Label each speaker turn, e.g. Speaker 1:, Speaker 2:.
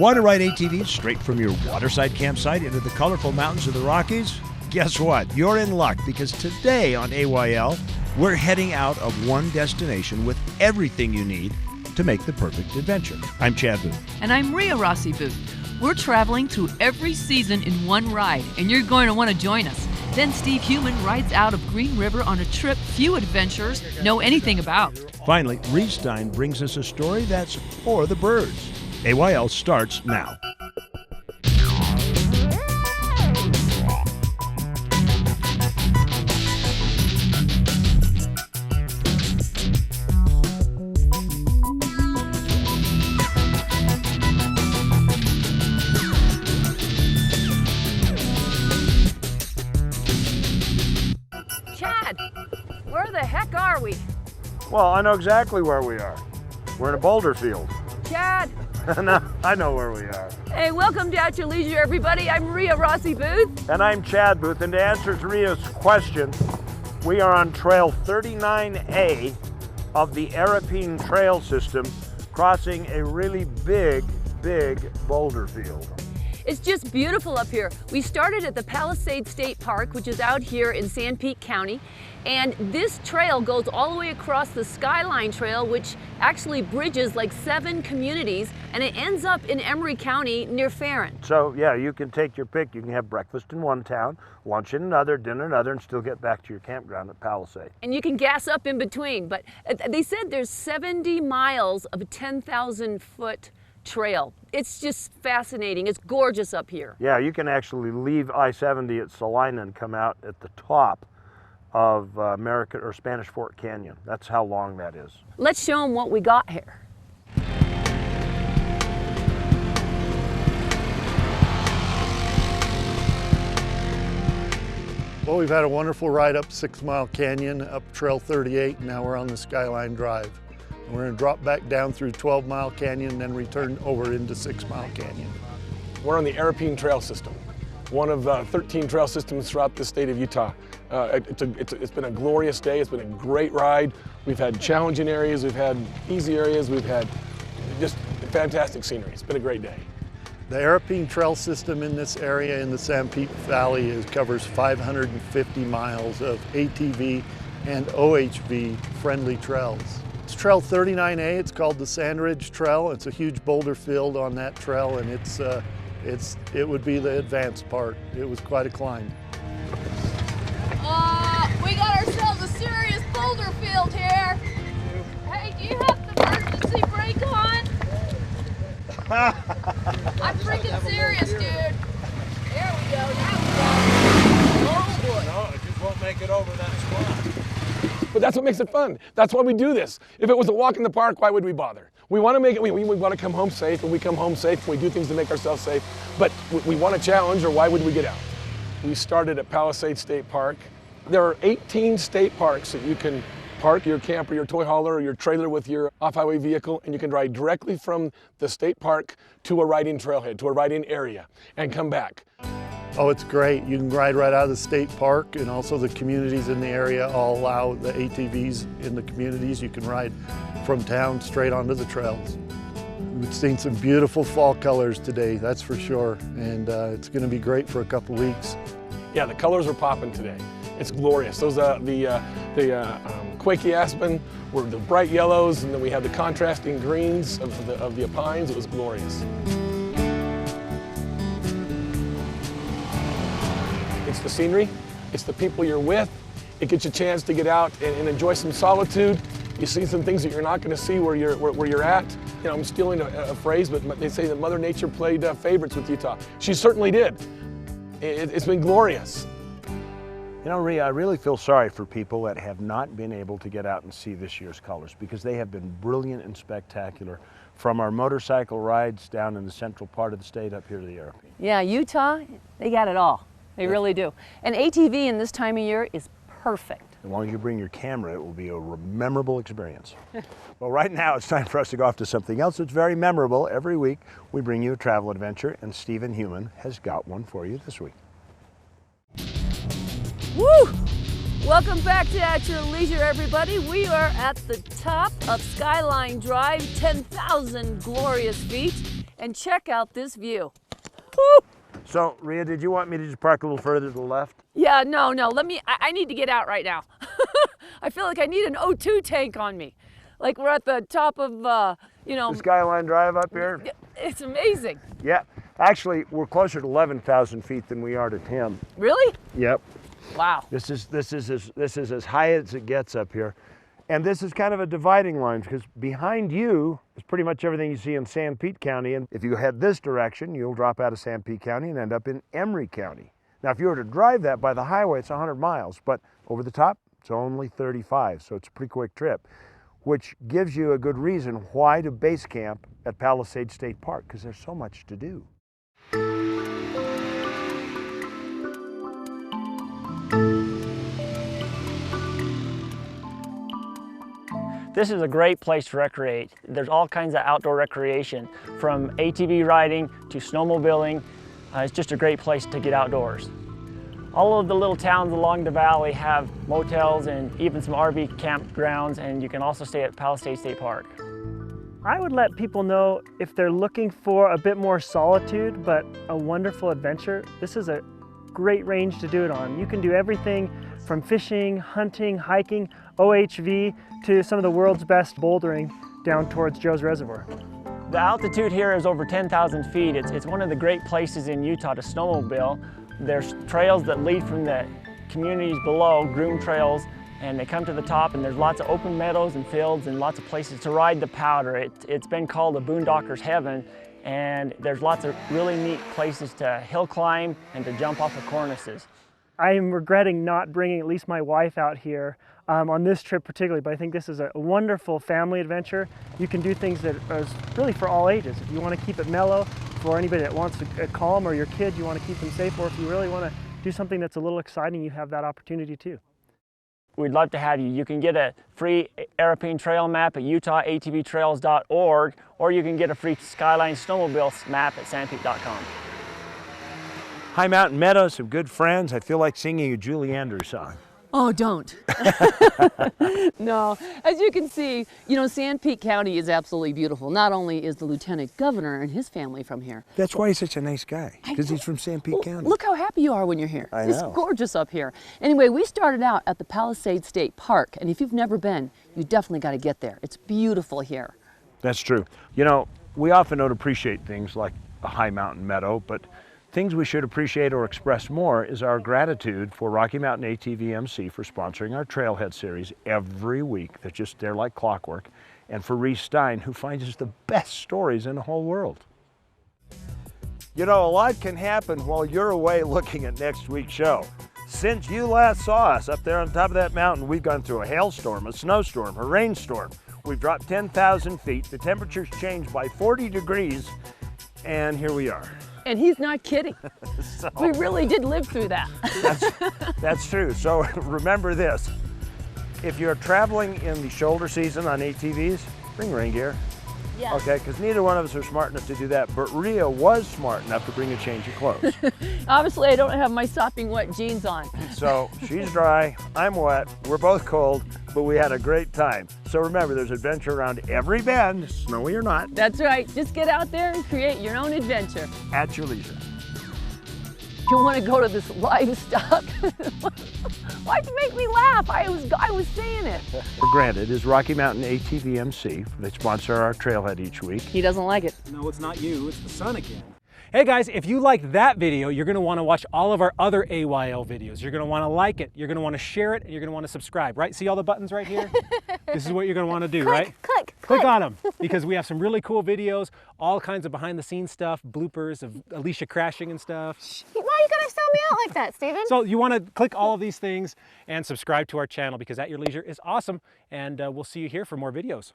Speaker 1: Want to ride ATVs straight from your waterside campsite into the colorful mountains of the Rockies? Guess what? You're in luck, because today on AYL, we're heading out of one destination with everything you need to make the perfect adventure. I'm Chad Booth.
Speaker 2: And I'm Rhea Rossi Booth. We're traveling through every season in one ride, and you're going to want to join us. Then Steve Human rides out of Green River on a trip few adventurers know anything about.
Speaker 1: Finally, Reese Stein brings us a story that's for the birds. AYL starts now.
Speaker 3: Chad, where the heck are we?
Speaker 4: Well, I know exactly where we are. We're in a boulder field.
Speaker 3: Chad.
Speaker 4: No, I know where we are.
Speaker 3: Hey, welcome to At Your Leisure, everybody. I'm Rhea Rossi Booth.
Speaker 4: And I'm Chad Booth, and to answer Rhea's question, we are on Trail 39A of the Arapeen Trail System, crossing a really big boulder field.
Speaker 3: It's just beautiful up here. We started at the Palisades State Park, which is out here in Sanpete County, and this trail goes all the way across the Skyline Trail, which actually bridges like 7 communities, and it ends up in Emery County near Farron.
Speaker 4: So yeah, you can take your pick. You can have breakfast in one town, lunch in another, dinner in another, and still get back to your campground at Palisades.
Speaker 3: And you can gas up in between, but they said there's 70 miles of a 10,000-foot trail. It's just fascinating. It's gorgeous up here.
Speaker 4: Yeah, you can actually leave I-70 at Salina and come out at the top of American or Spanish Fort Canyon. That's how long that is.
Speaker 3: Let's show them what we got here.
Speaker 5: Well, we've had a wonderful ride up 6 Mile Canyon, up Trail 38, and now we're on the Skyline Drive. And we're going to drop back down through 12 Mile Canyon and then return over into 6 Mile Canyon.
Speaker 6: We're on the Arapeen Trail System, one of 13 trail systems throughout the state of Utah. It's been a glorious day. It's been a great ride. We've had challenging areas, we've had easy areas, we've had just fantastic scenery. It's been a great day.
Speaker 5: The Arapeen Trail System in this area in the Sanpete Valley covers 550 miles of ATV and OHV friendly trails. It's Trail 39A. It's called the Sandridge Trail. It's a huge boulder field on that trail, and it would be the advanced part. It was quite a climb.
Speaker 7: We got ourselves a serious boulder field here. Hey, do you have the emergency brake on? I'm freaking serious, dude. There we go. Now we go. Oh boy.
Speaker 4: No, it just won't make it over that spot.
Speaker 6: But that's what makes it fun. That's why we do this. If it was a walk in the park, why would we bother? We want to make it, we want to come home safe, and we come home safe, and we do things to make ourselves safe. But we want a challenge, or why would we get out? We started at Palisades State Park. There are 18 state parks that you can park your camper, your toy hauler, or your trailer with your off-highway vehicle, and you can ride directly from the state park to a riding trailhead, to a riding area, and come back.
Speaker 5: Oh, it's great. You can ride right out of the state park, and also the communities in the area all allow the ATVs in the communities. You can ride from town straight onto the trails. We've seen some beautiful fall colors today, that's for sure, and it's going to be great for a couple weeks.
Speaker 6: Yeah, the colors are popping today. It's glorious. Those the quaky aspen were the bright yellows, and then we had the contrasting greens of the pines. It was glorious. It's the scenery, it's the people you're with. It gets you a chance to get out and enjoy some solitude. You see some things that you're not going to see where you're at. You know, I'm stealing a phrase, but they say that Mother Nature played favorites with Utah. She certainly did. It's been glorious.
Speaker 4: You know, Rhea, I really feel sorry for people that have not been able to get out and see this year's colors, because they have been brilliant and spectacular, from our motorcycle rides down in the central part of the state up here to the Arapeen.
Speaker 3: Yeah, Utah, they got it all. They really do. And ATV in this time of year is perfect.
Speaker 4: As long as you bring your camera, it will be a memorable experience. Well, right now it's time for us to go off to something else that's very memorable. Every week we bring you a travel adventure, and Stephen Human has got one for you this week.
Speaker 3: Woo! Welcome back to At Your Leisure, everybody. We are at the top of Skyline Drive, 10,000 glorious feet. and check out this view. Woo!
Speaker 4: So, Rhea, did you want me to just park a little further to the left?
Speaker 3: Yeah, no, I need to get out right now. I feel like I need an O2 tank on me. Like we're at the top of, you know.
Speaker 4: The Skyline Drive up here?
Speaker 3: It's amazing.
Speaker 4: Yeah. Actually, we're closer to 11,000 feet than we are to 10.
Speaker 3: Really?
Speaker 4: Yep.
Speaker 3: Wow.
Speaker 4: This is as high as it gets up here. And this is kind of a dividing line because behind you is pretty much everything you see in San Pete County. And if you head this direction, you'll drop out of San Pete County and end up in Emery County. Now, if you were to drive that by the highway, it's 100 miles, but over the top, it's only 35. So it's a pretty quick trip, which gives you a good reason why to base camp at Palisades State Park, because there's so much to do.
Speaker 8: This is a great place to recreate. There's all kinds of outdoor recreation, from ATV riding to snowmobiling. It's just a great place to get outdoors. All of the little towns along the valley have motels and even some RV campgrounds, and you can also stay at Palisades State Park.
Speaker 9: I would let people know if they're looking for a bit more solitude but a wonderful adventure, this is a great range to do it on. You can do everything from fishing, hunting, hiking, OHV, to some of the world's best bouldering down towards Joe's Reservoir.
Speaker 8: The altitude here is over 10,000 feet. It's one of the great places in Utah to snowmobile. There's trails that lead from the communities below, groomed trails, and they come to the top, and there's lots of open meadows and fields and lots of places to ride the powder. It's been called a boondocker's heaven, and there's lots of really neat places to hill climb and to jump off of cornices.
Speaker 9: I am regretting not bringing at least my wife out here on this trip particularly, but I think this is a wonderful family adventure. You can do things that are really for all ages. If you want to keep it mellow, for anybody that wants a calm, or your kids, you want to keep them safe, or if you really want to do something that's a little exciting, you have that opportunity too.
Speaker 8: We'd love to have you. You can get a free Arapeen trail map at utahatvtrails.org, or you can get a free Skyline snowmobile map at sandpeak.com.
Speaker 4: High Mountain Meadows, some good friends. I feel like singing a Julie Andrews song.
Speaker 3: Oh, don't. No, as you can see, you know, San Pete County is absolutely beautiful. Not only is the Lieutenant Governor and his family from here.
Speaker 4: That's why he's such a nice guy, because he's from San Pete County.
Speaker 3: Look how happy you are when you're here.
Speaker 4: I know.
Speaker 3: It's gorgeous up here. Anyway, we started out at the Palisades State Park, and if you've never been, you definitely got to get there. It's beautiful here.
Speaker 4: That's true. You know, we often don't appreciate things like a high mountain meadow, but things we should appreciate or express more is our gratitude for Rocky Mountain ATVMC for sponsoring our Trailhead series every week. They're just there like clockwork. And for Reese Stein, who finds us the best stories in the whole world. You know, a lot can happen while you're away looking at next week's show. Since you last saw us up there on top of that mountain, we've gone through a hailstorm, a snowstorm, a rainstorm. We've dropped 10,000 feet. The temperature's changed by 40 degrees, and here we are.
Speaker 3: And he's not kidding.
Speaker 4: So,
Speaker 3: We really did live through that.
Speaker 4: that's true. So remember this. If you're traveling in the shoulder season on ATVs, bring rain gear.
Speaker 3: Yeah.
Speaker 4: Okay, because neither one of us are smart enough to do that, but Rhea was smart enough to bring a change of clothes.
Speaker 3: Obviously, I don't have my sopping wet jeans on.
Speaker 4: So she's dry, I'm wet, we're both cold, but we had a great time. So remember, there's adventure around every bend, snowy or not,
Speaker 3: That's right. Just get out there and create your own adventure.
Speaker 4: at your leisure.
Speaker 3: You want to go to this livestock? Why'd you make me laugh? I was saying it.
Speaker 4: For granted is Rocky Mountain ATVMC. They sponsor our trailhead each week.
Speaker 3: He doesn't like it.
Speaker 10: No, it's not you, it's the sun again. Hey guys, if you like that video, you're gonna wanna watch all of our other AYL videos. You're gonna wanna like it, you're gonna wanna share it, and you're gonna wanna subscribe, right? See all the buttons right here? This is what you're gonna wanna do, right? Click on them, because we have some really cool videos, all kinds of behind the scenes stuff, bloopers of Alicia crashing and stuff.
Speaker 7: Why are you gonna sell me out like that, Steven?
Speaker 10: So you wanna click all of these things and subscribe to our channel, because At Your Leisure is awesome, and we'll see you here for more videos.